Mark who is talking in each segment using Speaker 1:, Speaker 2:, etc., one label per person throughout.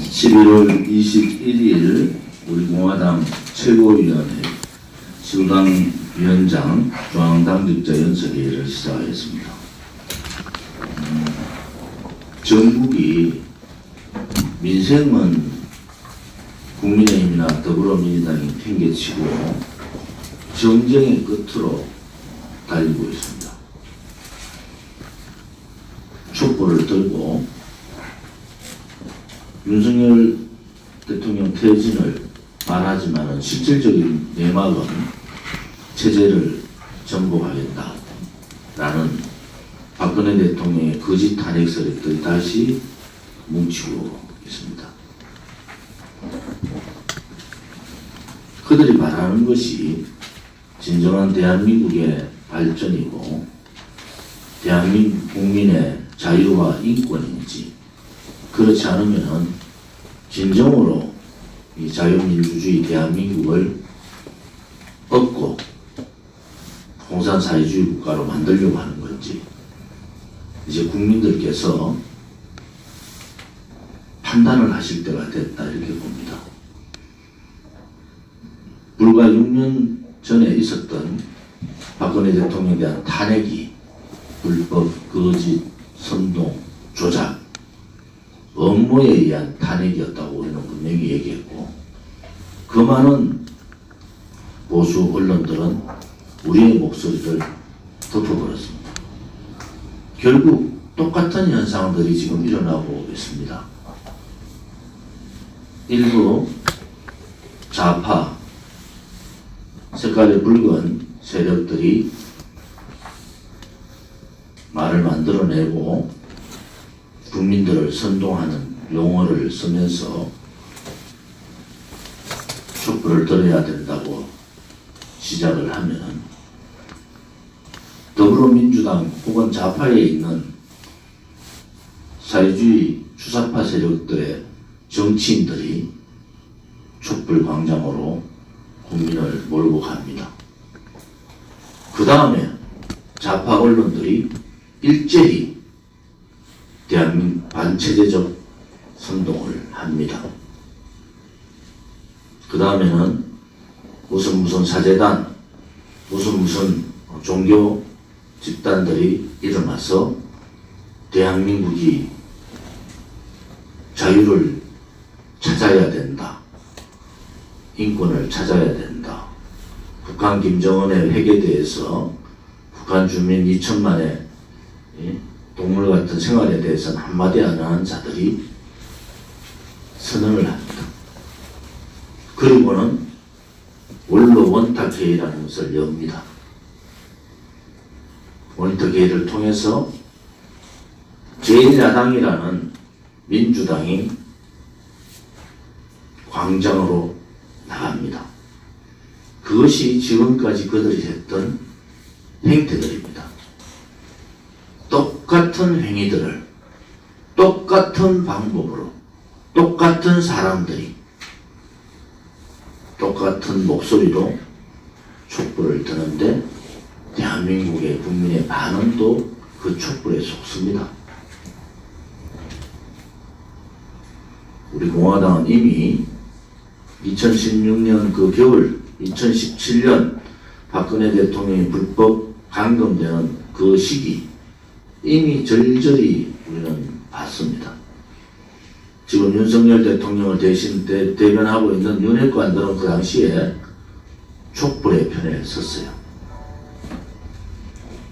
Speaker 1: 11월 21일 우리 공화당 최고위원회 수당 위원장 중앙당직자 연설회의를 시작하겠습니다. 전국이 민생은 국민의힘이나 더불어민주당이 팽개치고 정쟁의 끝으로 달리고 있습니다. 촛불을 들고 윤석열 대통령 퇴진을 말하지만 실질적인 내막은 체제를 정복하겠다라는 박근혜 대통령의 거짓 탄핵 세력들이 다시 뭉치고 있습니다. 그들이 말하는 것이 진정한 대한민국의 발전이고 대한민국 국민의 자유와 인권인지, 그렇지 않으면 진정으로 이 자유민주주의 대한민국을 얻고 공산사회주의 국가로 만들려고 하는 건지, 이제 국민들께서 판단을 하실 때가 됐다, 이렇게 봅니다. 불과 6년 전에 있었던 박근혜 대통령에 대한 탄핵이 불법, 거짓, 선동, 조작, 음모에 의한 탄핵이었다고 우리는 분명히 얘기했고, 그 많은 보수 언론들은 우리의 목소리를 덮어버렸습니다. 결국 똑같은 현상들이 지금 일어나고 있습니다. 일부 좌파, 색깔이 붉은 세력들이 말을 만들어내고 국민들을 선동하는 용어를 쓰면서 촛불을 들어야 된다고 시작을 하면, 더불어민주당 혹은 좌파에 있는 사회주의 주사파 세력들의 정치인들이 촛불 광장으로 국민을 몰고 갑니다. 그 다음에 좌파 언론들이 일제히 대한민국 반체제적 선동을 합니다. 그 다음에는 무슨 사재단, 무슨 종교 집단들이 일어나서 대한민국이 자유를 찾아야 된다, 인권을 찾아야 된다, 북한 김정은의 핵에 대해서 북한 주민 2천만의 동물 같은 생활에 대해서는 한마디 안 하는 자들이 선언을 합니다. 그리고는 원로 원탁회의라는 것을 엽니다. 원탁회의를 통해서 제1야당이라는 민주당이 광장으로 나갑니다. 그것이 지금까지 그들이 했던 행태들입니다. 똑같은 행위들을 똑같은 방법으로 똑같은 사람들이 똑같은 목소리로 촛불을 드는데, 대한민국의 국민의 반응도 그 촛불에 속습니다. 우리 공화당은 이미 2016년 그 겨울, 2017년 박근혜 대통령이 불법 감금되는 그 시기 이미 절절히 우리는 봤습니다. 지금 윤석열 대통령을 대변하고 있는 윤핵관들은 그 당시에 촛불의 편에 섰어요.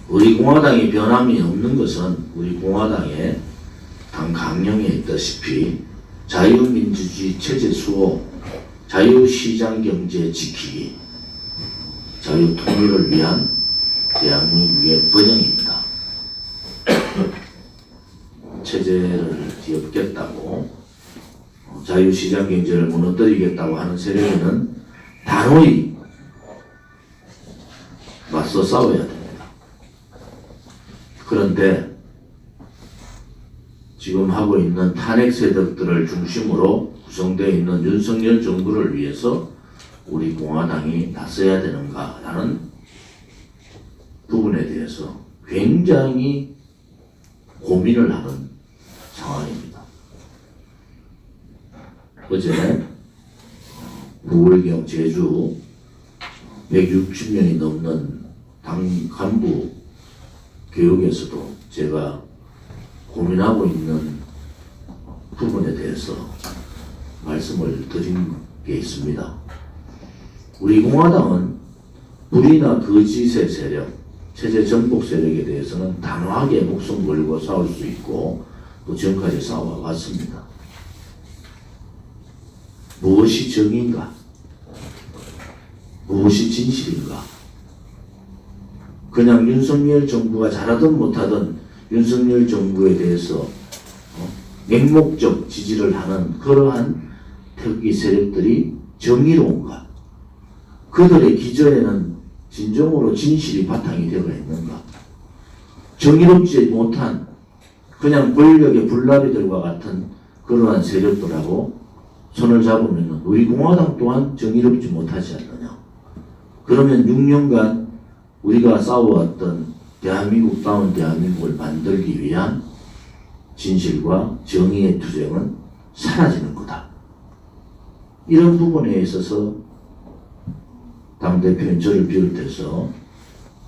Speaker 1: 우리 공화당이 변함이 없는 것은 우리 공화당의 당 강령에 있다시피 자유민주주의 체제 수호, 자유시장경제 지키기, 자유통일을 위한 대한민국의 번영입니다. 체제를 뒤엎겠다고, 자유시장경제를 무너뜨리겠다고 하는 세력에는 단호히 맞서 싸워야 됩니다. 그런데 지금 하고 있는 탄핵 세력들을 중심으로 구성되어 있는 윤석열 정부를 위해서 우리 공화당이 나서야 되는가라는 부분에 대해서 굉장히 고민을 하는 상황입니다. 어제 부울경 제주 160명이 넘는 당 간부 교육에서도 제가 고민하고 있는 부분에 대해서 말씀을 드린 게 있습니다. 우리 공화당은 불의나 거짓의 세력, 체제 전복 세력에 대해서는 단호하게 목숨 걸고 싸울 수 있고 또 지금까지 싸워왔습니다. 무엇이 정의인가? 무엇이 진실인가? 그냥 윤석열 정부가 잘하든 못하든 윤석열 정부에 대해서 맹목적 지지를 하는 그러한 특기 세력들이 정의로운가? 그들의 기저에는 진정으로 진실이 바탕이 되어 있는가? 정의롭지 못한 그냥 권력의 불나비들과 같은 그러한 세력들하고 손을 잡으면 우리 공화당 또한 정의롭지 못하지 않느냐? 그러면 6년간 우리가 싸워왔던 대한민국다운 대한민국을 만들기 위한 진실과 정의의 투쟁은 사라지는 거다. 이런 부분에 있어서 당대표인 저를 비롯해서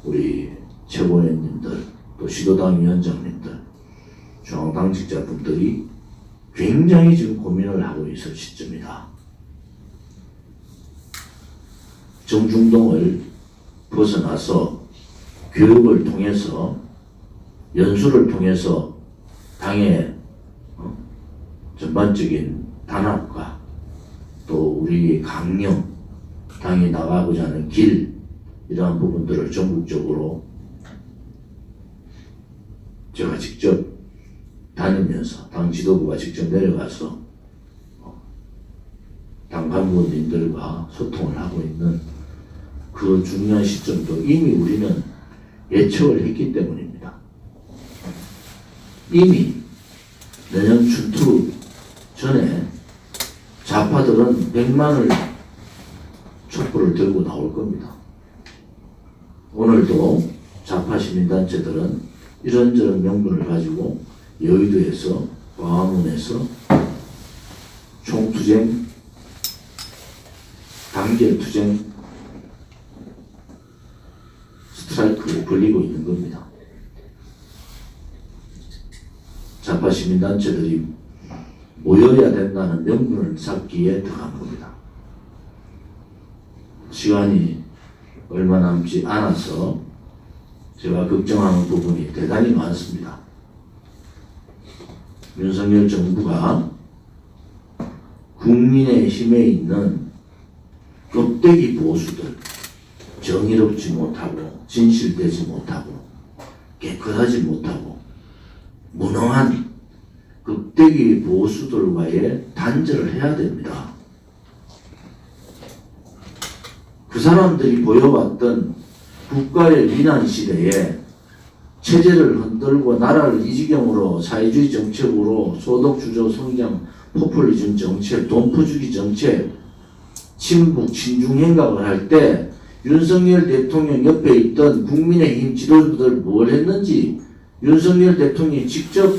Speaker 1: 우리 최고위원님들 또 시도당 위원장님들 중앙당직자분들이 굉장히 지금 고민을 하고 있을 시점이다. 정중동을 벗어나서 교육을 통해서 연수를 통해서 당의 전반적인 단합과 또 우리 강령, 당이 나가고자 하는 길 이러한 부분들을 전국적으로 제가 직접 다니면서 당 지도부가 직접 내려가서 당 간부님들과 소통을 하고 있는 그 중요한 시점도 이미 우리는 예측을 했기 때문입니다. 이미 내년 춘투 전에 좌파들은 100만을 촛불을 들고 나올 겁니다. 오늘도 좌파 시민단체들은 이런저런 명분을 가지고 여의도에서 광화문에서 총투쟁, 단결투쟁, 스트라이크로 벌리고 있는 겁니다. 좌파 시민단체들이 모여야 된다는 명분을 쌓기에 들어간 겁니다. 시간이 얼마 남지 않아서 제가 걱정하는 부분이 대단히 많습니다. 윤석열 정부가 국민의힘에 있는 껍데기 보수들, 정의롭지 못하고 진실되지 못하고 깨끗하지 못하고 무능한 껍데기 보수들과의 단절을 해야 됩니다. 그 사람들이 보여왔던 국가의 위난 시대에 체제를 흔들고 나라를 이 지경으로 사회주의 정책으로 소득주도 성장, 포퓰리즘 정책, 돈푸주기 정책, 친북, 친중 행각을 할 때 윤석열 대통령 옆에 있던 국민의힘 지도부들 뭘 했는지 윤석열 대통령이 직접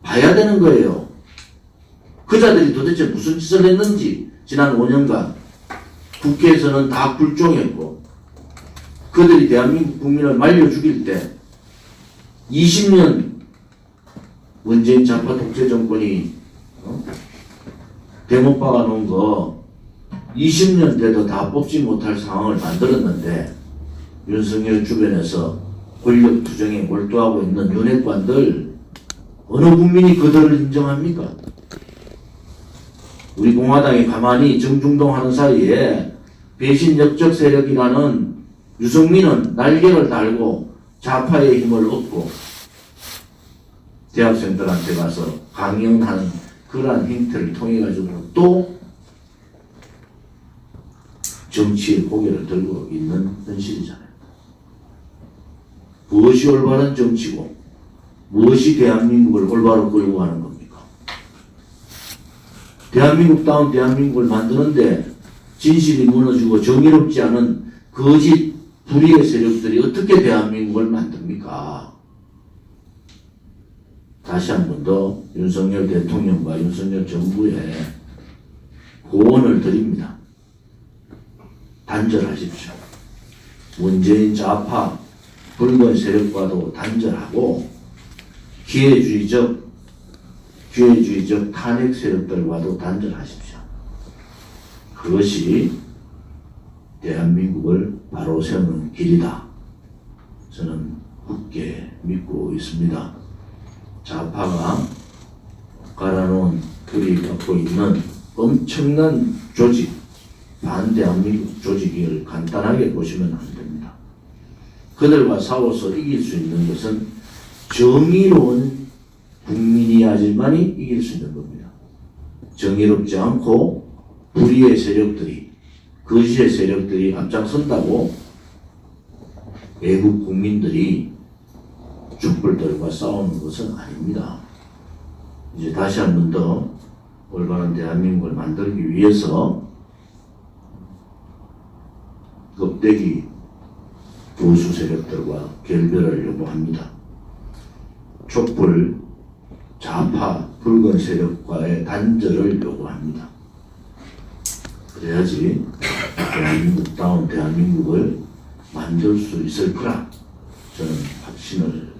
Speaker 1: 봐야 되는 거예요. 그 자들이 도대체 무슨 짓을 했는지 지난 5년간 국회에서는 다 굴종했고 그들이 대한민국 국민을 말려 죽일 때 20년 문재인 좌파 독재 정권이 대못 박아 놓은 거 20년 돼도 다 뽑지 못할 상황을 만들었는데 윤석열 주변에서 권력 투쟁에 몰두하고 있는 윤핵관들 어느 국민이 그들을 인정합니까? 우리 공화당이 가만히 정중동 하는 사이에 배신 역적 세력이라는 유승민은 날개를 달고 좌파의 힘을 얻고 대학생들한테 가서 강연하는 그러한 행태를 통해 가지고 또 정치의 고개를 들고 있는 현실이잖아요. 무엇이 올바른 정치고 무엇이 대한민국을 올바로 끌고 가는 겁니까? 대한민국다운 대한민국을 만드는데 진실이 무너지고 정의롭지 않은 거짓 불의의 세력들이 어떻게 대한민국을 만듭니까? 다시 한 번 더 윤석열 대통령과 윤석열 정부의 고언을 드립니다. 단절하십시오. 문재인 좌파 붉은 세력과도 단절하고 기회주의적 탄핵 세력들과도 단절하십시오. 그것이 대한민국을 바로 세우는 길이다. 저는 굳게 믿고 있습니다. 좌파가 깔아놓은 그리 갖고 있는 엄청난 조직, 반대한민국 조직을 간단하게 보시면 안 됩니다. 그들과 싸워서 이길 수 있는 것은 정의로운 국민이야지만이 이길 수 있는 겁니다. 정의롭지 않고 불의의 세력들이, 거짓의 세력들이 앞장선다고 외국 국민들이 촛불들과 싸우는 것은 아닙니다. 이제 다시 한 번 더 올바른 대한민국을 만들기 위해서 껍데기 보수 세력들과 결별을 요구합니다. 촛불 좌파 붉은 세력과의 단절을 요구합니다. 그래야지 대한민국다운 대한민국을 만들 수 있을 거라 저는 확신을